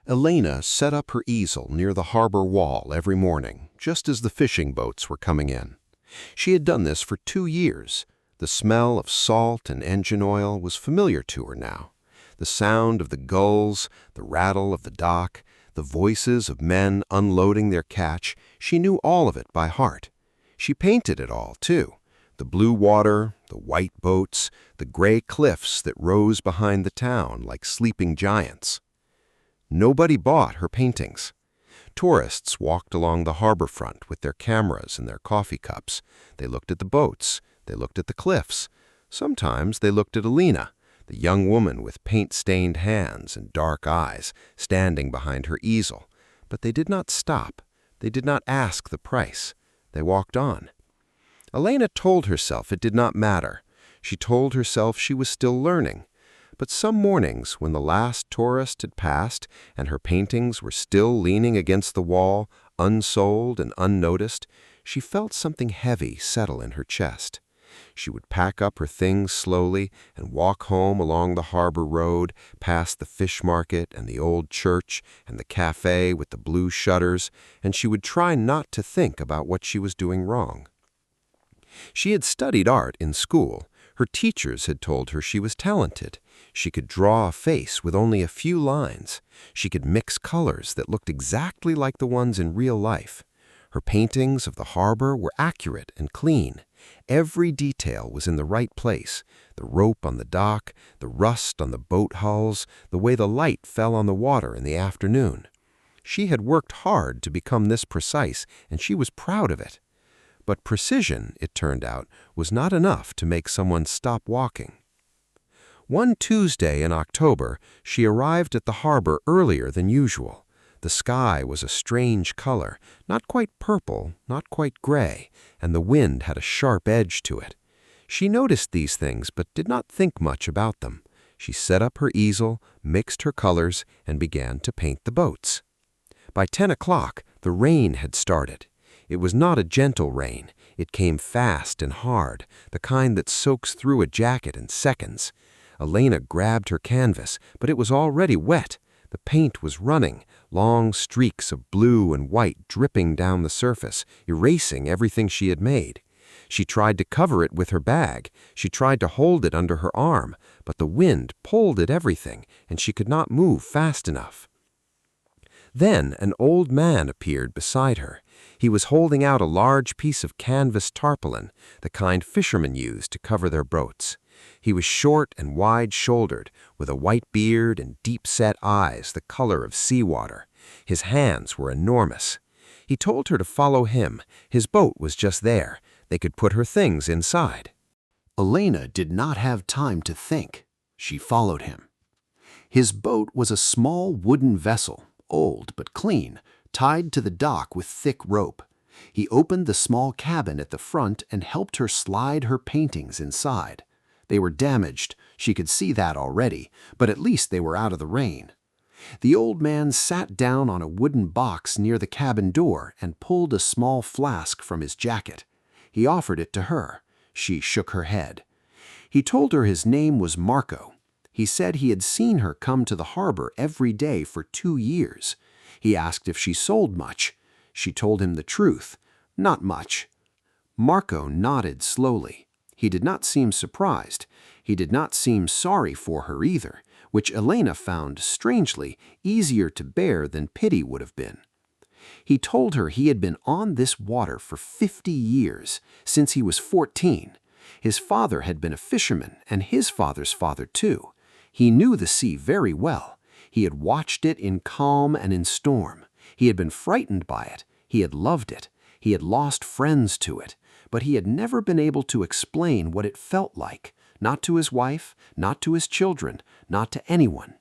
Elena set up her easel near the harbor wall every morning, just as the fishing boats were coming in. She had done this for 2 years. The smell of salt and engine oil was familiar to her now. The sound of the gulls, the rattle of the dock, the voices of men unloading their catch, she knew all of it by heart. She painted it all, too. The blue water, the white boats, the gray cliffs that rose behind the town like sleeping giants. Nobody bought her paintings. Tourists walked along the harbor front with their cameras and their coffee cups. They looked at the boats. They looked at the cliffs. Sometimes they looked at Elena, the young woman with paint-stained hands and dark eyes, standing behind her easel. But they did not stop. They did not ask the price. They walked on. Elena told herself it did not matter. She told herself she was still learning. But some mornings, when the last tourist had passed and her paintings were still leaning against the wall, unsold and unnoticed, she felt something heavy settle in her chest. She would pack up her things slowly and walk home along the harbor road, past the fish market and the old church and the cafe with the blue shutters, and she would try not to think about what she was doing wrong. She had studied art in school. Her teachers had told her she was talented. She could draw a face with only a few lines. She could mix colors that looked exactly like the ones in real life. Her paintings of the harbor were accurate and clean. Every detail was in the right place. The rope on the dock, the rust on the boat hulls, the way the light fell on the water in the afternoon. She had worked hard to become this precise, and she was proud of it. But precision, it turned out, was not enough to make someone stop walking. One Tuesday in October, she arrived at the harbor earlier than usual. The sky was a strange color, not quite purple, not quite gray, and the wind had a sharp edge to it. She noticed these things but did not think much about them. She set up her easel, mixed her colors, and began to paint the boats. By 10 o'clock, the rain had started. It was not a gentle rain. It came fast and hard, the kind that soaks through a jacket in seconds. Elena grabbed her canvas, but it was already wet. The paint was running, long streaks of blue and white dripping down the surface, erasing everything she had made. She tried to cover it with her bag. She tried to hold it under her arm, but the wind pulled at everything, and she could not move fast enough. Then an old man appeared beside her. He was holding out a large piece of canvas tarpaulin, the kind fishermen use to cover their boats. He was short and wide-shouldered, with a white beard and deep-set eyes the color of seawater. His hands were enormous. He told her to follow him. His boat was just there. They could put her things inside. Elena did not have time to think. She followed him. His boat was a small wooden vessel, old but clean, tied to the dock with thick rope. He opened the small cabin at the front and helped her slide her paintings inside. They were damaged, she could see that already, but at least they were out of the rain. The old man sat down on a wooden box near the cabin door and pulled a small flask from his jacket. He offered it to her. She shook her head. He told her his name was Marco. He said he had seen her come to the harbor every day for 2 years. He asked if she sold much. She told him the truth. Not much. Marco nodded slowly. He did not seem surprised. He did not seem sorry for her either, which Elena found, strangely, easier to bear than pity would have been. He told her he had been on this water for 50 years, since he was 14. His father had been a fisherman, and his father's father too. He knew the sea very well. He had watched it in calm and in storm. He had been frightened by it. He had loved it. He had lost friends to it. But he had never been able to explain what it felt like, not to his wife, not to his children, not to anyone.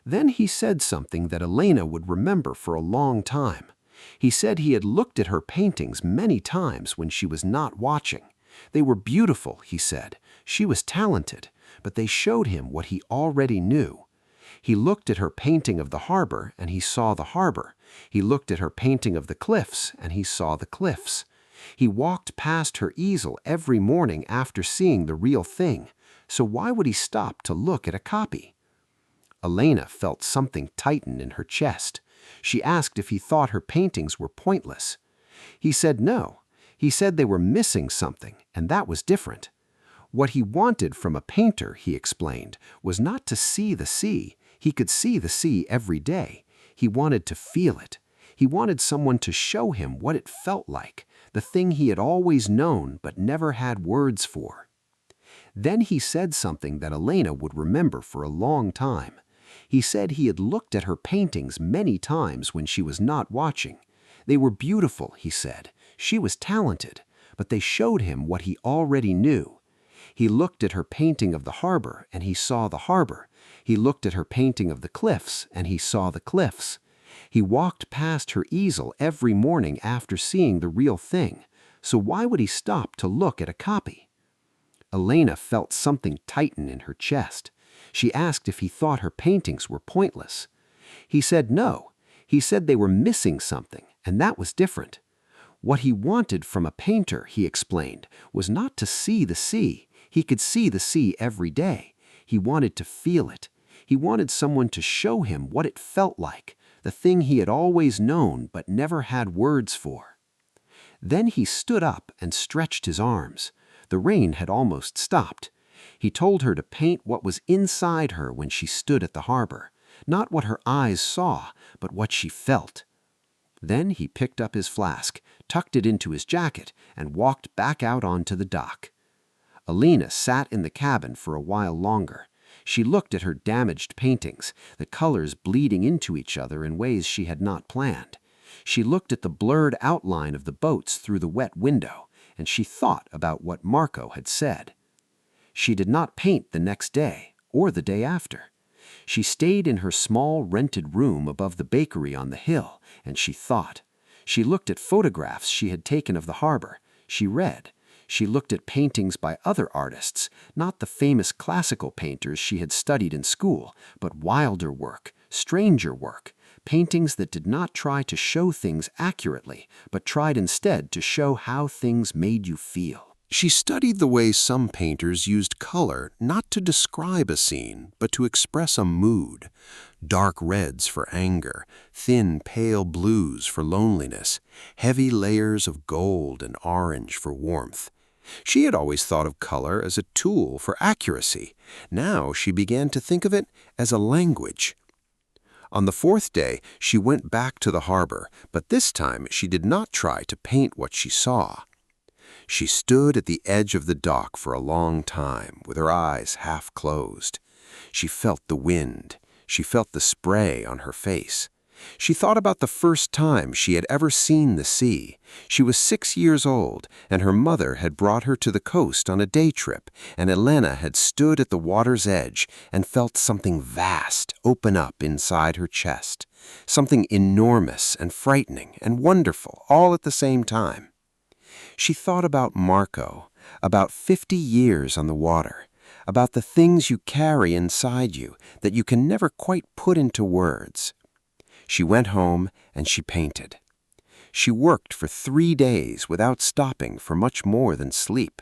Then he said something that Elena would remember for a long time. He said he had looked at her paintings many times when she was not watching. They were beautiful, he said. She was talented, but they showed him what he already knew. He looked at her painting of the harbor, and he saw the harbor. He looked at her painting of the cliffs, and he saw the cliffs. He walked past her easel every morning after seeing the real thing, so why would he stop to look at a copy? Elena felt something tighten in her chest. She asked if he thought her paintings were pointless. He said no. He said they were missing something, and that was different. What he wanted from a painter, he explained, was not to see the sea. He could see the sea every day. He wanted to feel it. He wanted someone to show him what it felt like, the thing he had always known but never had words for. Then he said something that Elena would remember for a long time. He said he had looked at her paintings many times when she was not watching. They were beautiful, he said. She was talented, but they showed him what he already knew. He looked at her painting of the harbor, and he saw the harbor. He looked at her painting of the cliffs, and he saw the cliffs. He walked past her easel every morning after seeing the real thing, so why would he stop to look at a copy? Elena felt something tighten in her chest. She asked if he thought her paintings were pointless. He said no. He said they were missing something, and that was different. What he wanted from a painter, he explained, was not to see the sea. He could see the sea every day. He wanted to feel it. He wanted someone to show him what it felt like, the thing he had always known but never had words for. Then he stood up and stretched his arms. The rain had almost stopped. He told her to paint what was inside her when she stood at the harbor, not what her eyes saw, but what she felt. Then he picked up his flask, tucked it into his jacket, and walked back out onto the dock. Elena sat in the cabin for a while longer. She looked at her damaged paintings, the colors bleeding into each other in ways she had not planned. She looked at the blurred outline of the boats through the wet window, and she thought about what Marco had said. She did not paint the next day or the day after. She stayed in her small rented room above the bakery on the hill, and she thought. She looked at photographs she had taken of the harbor. She read. She looked at paintings by other artists, not the famous classical painters she had studied in school, but wilder work, stranger work, paintings that did not try to show things accurately, but tried instead to show how things made you feel. She studied the way some painters used color not to describe a scene, but to express a mood. Dark reds for anger, thin pale blues for loneliness, heavy layers of gold and orange for warmth. She had always thought of color as a tool for accuracy. Now she began to think of it as a language. On the fourth day, she went back to the harbor, but this time she did not try to paint what she saw. She stood at the edge of the dock for a long time, with her eyes half closed. She felt the wind. She felt the spray on her face. She thought about the first time she had ever seen the sea. She was 6 years old, and her mother had brought her to the coast on a day trip, and Elena had stood at the water's edge and felt something vast open up inside her chest, something enormous and frightening and wonderful all at the same time. She thought about Marco, about 50 years on the water, about the things you carry inside you that you can never quite put into words. She went home and she painted. She worked for 3 days without stopping for much more than sleep.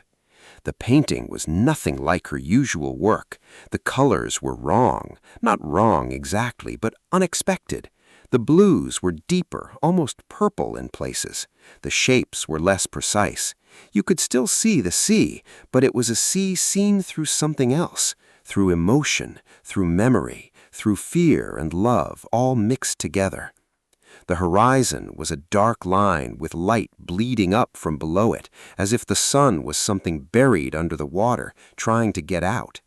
The painting was nothing like her usual work. The colors were wrong, not wrong exactly, but unexpected. The blues were deeper, almost purple in places. The shapes were less precise. You could still see the sea, but it was a sea seen through something else, through emotion, through memory, through fear and love, all mixed together. The horizon was a dark line with light bleeding up from below it, as if the sun was something buried under the water, trying to get out.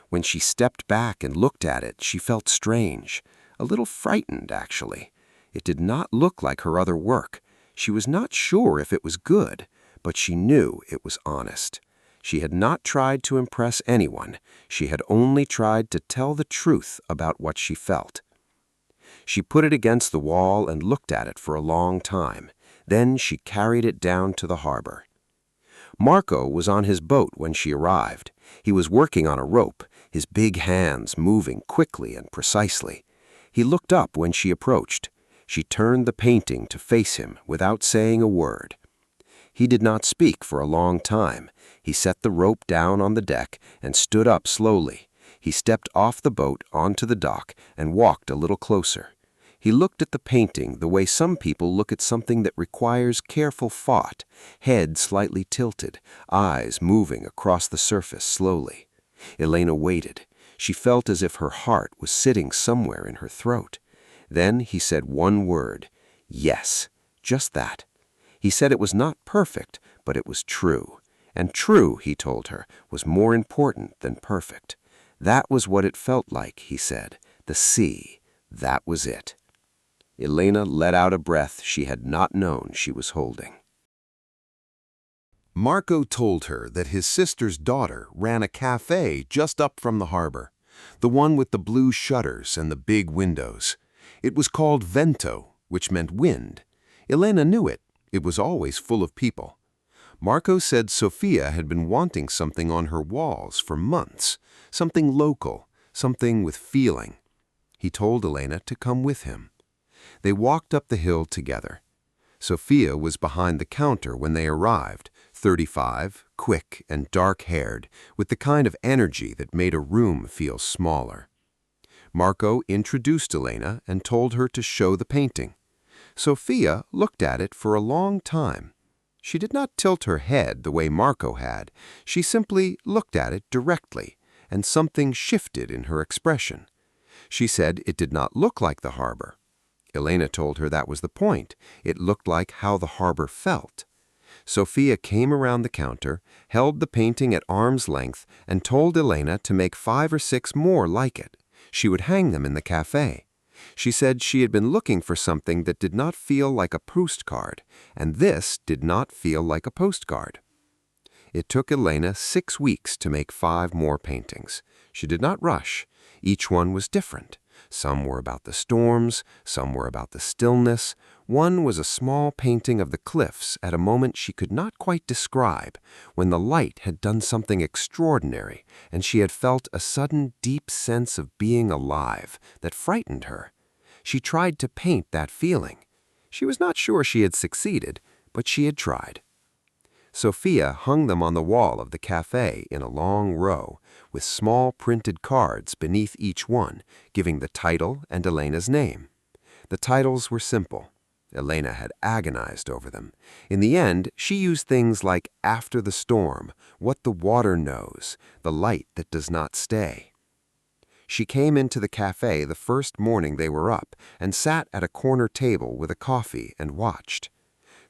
When she stepped back and looked at it, she felt strange, a little frightened, actually. It did not look like her other work. She was not sure if it was good, but she knew it was honest. She had not tried to impress anyone. She had only tried to tell the truth about what she felt. She put it against the wall and looked at it for a long time. Then she carried it down to the harbor. Marco was on his boat when she arrived. He was working on a rope, his big hands moving quickly and precisely. He looked up when she approached. She turned the painting to face him without saying a word. He did not speak for a long time. He set the rope down on the deck and stood up slowly. He stepped off the boat onto the dock and walked a little closer. He looked at the painting the way some people look at something that requires careful thought, head slightly tilted, eyes moving across the surface slowly. Elena waited. She felt as if her heart was sitting somewhere in her throat. Then he said one word, yes, just that. He said it was not perfect, but it was true. And true, he told her, was more important than perfect. That was what it felt like, he said. The sea, that was it. Elena let out a breath she had not known she was holding. Marco told her that his sister's daughter ran a cafe just up from the harbor, the one with the blue shutters and the big windows. It was called Vento, which meant wind. Elena knew it. It was always full of people. Marco said Sophia had been wanting something on her walls for months, something local, something with feeling. He told Elena to come with him. They walked up the hill together. Sophia was behind the counter when they arrived, 35, quick and dark-haired, with the kind of energy that made a room feel smaller. Marco introduced Elena and told her to show the painting. Sophia looked at it for a long time. She did not tilt her head the way Marco had. She simply looked at it directly, and something shifted in her expression. She said it did not look like the harbor. Elena told her that was the point. It looked like how the harbor felt. Sophia came around the counter, held the painting at arm's length, and told Elena to make 5 or 6 more like it. She would hang them in the cafe. She said she had been looking for something that did not feel like a postcard, and this did not feel like a postcard. It took Elena 6 weeks to make 5 more paintings. She did not rush. Each one was different. Some were about the storms, some were about the stillness. One was a small painting of the cliffs at a moment she could not quite describe, when the light had done something extraordinary, and she had felt a sudden deep sense of being alive that frightened her. She tried to paint that feeling. She was not sure she had succeeded, but she had tried. Sophia hung them on the wall of the cafe in a long row, with small printed cards beneath each one, giving the title and Elena's name. The titles were simple. Elena had agonized over them. In the end, she used things like After the Storm, What the Water Knows, The Light That Does Not Stay. She came into the cafe the first morning they were up and sat at a corner table with a coffee and watched.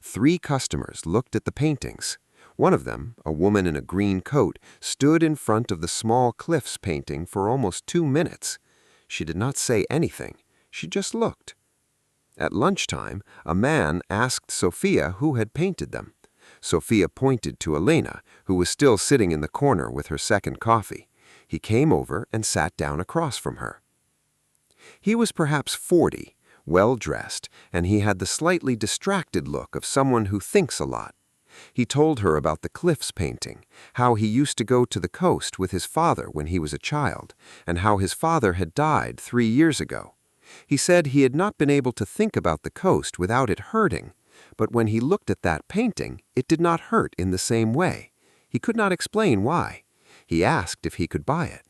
3 customers looked at the paintings. One of them, a woman in a green coat, stood in front of the small cliffs painting for almost 2 minutes. She did not say anything. She just looked. At lunchtime, a man asked Sophia who had painted them. Sophia pointed to Elena, who was still sitting in the corner with her second coffee. He came over and sat down across from her. He was perhaps 40, well-dressed, and he had the slightly distracted look of someone who thinks a lot. He told her about the cliffs painting, how he used to go to the coast with his father when he was a child, and how his father had died 3 years ago. He said he had not been able to think about the coast without it hurting, but when he looked at that painting, it did not hurt in the same way. He could not explain why. He asked if he could buy it.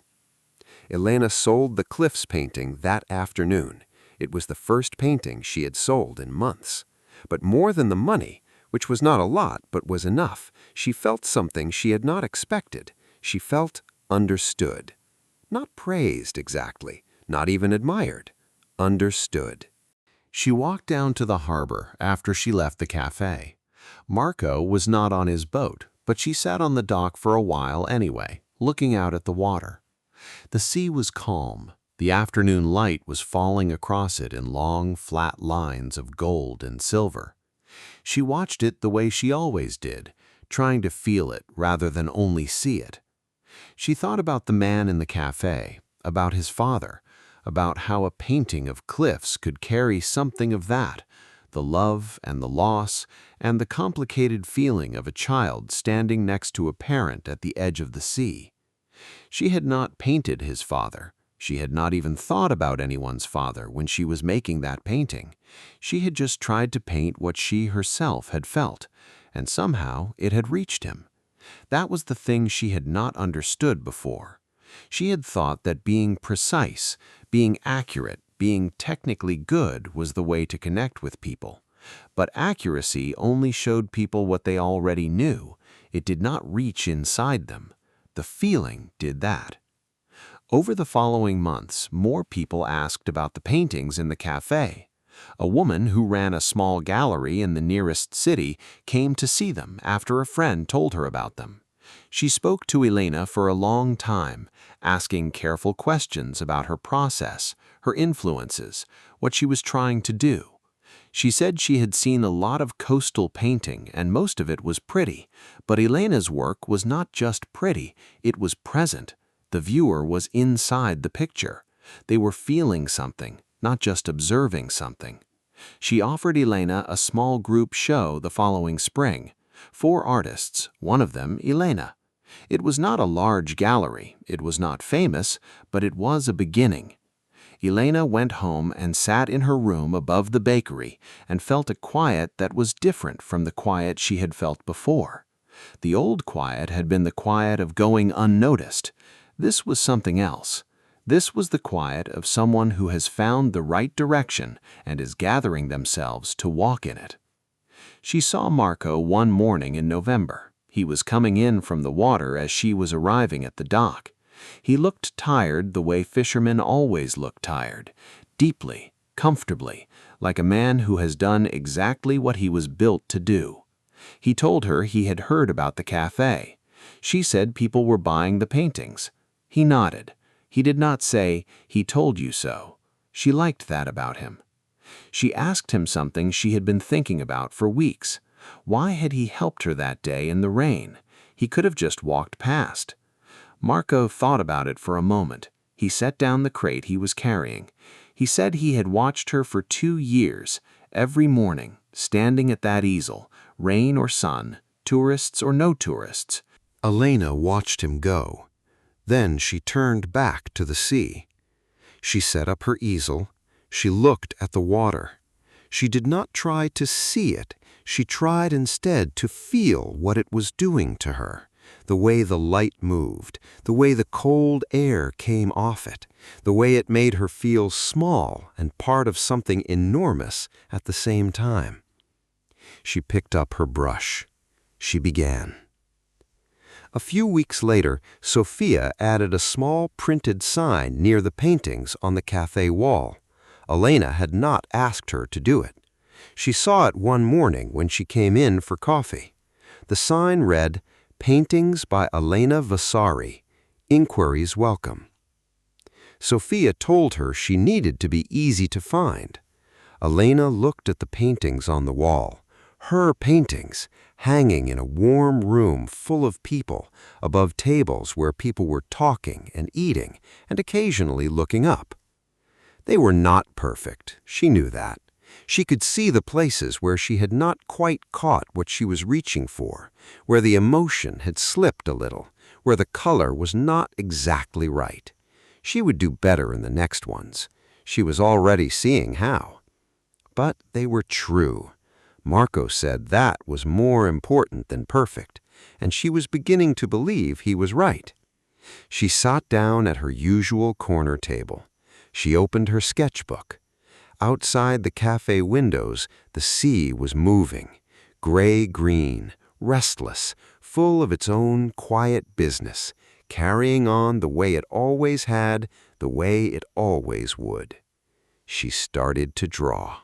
Elena sold the cliffs painting that afternoon. It was the first painting she had sold in months. But more than the money, which was not a lot but was enough, she felt something she had not expected. She felt understood. Not praised exactly, not even admired. Understood. She walked down to the harbor after she left the cafe. Marco was not on his boat, but she sat on the dock for a while anyway, looking out at the water. The sea was calm. The afternoon light was falling across it in long, flat lines of gold and silver. She watched it the way she always did, trying to feel it rather than only see it. She thought about the man in the cafe, about his father, about how a painting of cliffs could carry something of that, the love and the loss, and the complicated feeling of a child standing next to a parent at the edge of the sea. She had not painted his father. She had not even thought about anyone's father when she was making that painting. She had just tried to paint what she herself had felt, and somehow it had reached him. That was the thing she had not understood before. She had thought that being precise, being accurate, being technically good was the way to connect with people. But accuracy only showed people what they already knew. It did not reach inside them. The feeling did that. Over the following months, more people asked about the paintings in the cafe. A woman who ran a small gallery in the nearest city came to see them after a friend told her about them. She spoke to Elena for a long time, asking careful questions about her process, her influences, what she was trying to do. She said she had seen a lot of coastal painting and most of it was pretty, but Elena's work was not just pretty, it was present. The viewer was inside the picture. They were feeling something, not just observing something. She offered Elena a small group show the following spring. 4 artists, one of them Elena. It was not a large gallery, it was not famous, but it was a beginning. Elena went home and sat in her room above the bakery and felt a quiet that was different from the quiet she had felt before. The old quiet had been the quiet of going unnoticed. This was something else. This was the quiet of someone who has found the right direction and is gathering themselves to walk in it. She saw Marco one morning in November. He was coming in from the water as she was arriving at the dock. He looked tired the way fishermen always look tired, deeply, comfortably, like a man who has done exactly what he was built to do. He told her he had heard about the cafe. She said people were buying the paintings. He nodded. He did not say, "He told you so." She liked that about him. She asked him something she had been thinking about for weeks. Why had he helped her that day in the rain? He could have just walked past. Marco thought about it for a moment. He set down the crate he was carrying. He said he had watched her for 2 years, every morning, standing at that easel, rain or sun, tourists or no tourists. Elena watched him go. Then she turned back to the sea. She set up her easel. She looked at the water. She did not try to see it. She tried instead to feel what it was doing to her. The way the light moved, the way the cold air came off it, the way it made her feel small and part of something enormous at the same time. She picked up her brush. She began. A few weeks later, Sophia added a small printed sign near the paintings on the cafe wall. Elena had not asked her to do it. She saw it one morning when she came in for coffee. The sign read, "Paintings by Elena Vasari. Inquiries welcome." Sophia told her she needed to be easy to find. Elena looked at the paintings on the wall, her paintings, hanging in a warm room full of people, above tables where people were talking and eating and occasionally looking up. They were not perfect, she knew that. She could see the places where she had not quite caught what she was reaching for, where the emotion had slipped a little, where the color was not exactly right. She would do better in the next ones. She was already seeing how. But they were true. Marco said that was more important than perfect, and she was beginning to believe he was right. She sat down at her usual corner table. She opened her sketchbook. Outside the cafe windows, the sea was moving, gray-green, restless, full of its own quiet business, carrying on the way it always had, the way it always would. She started to draw.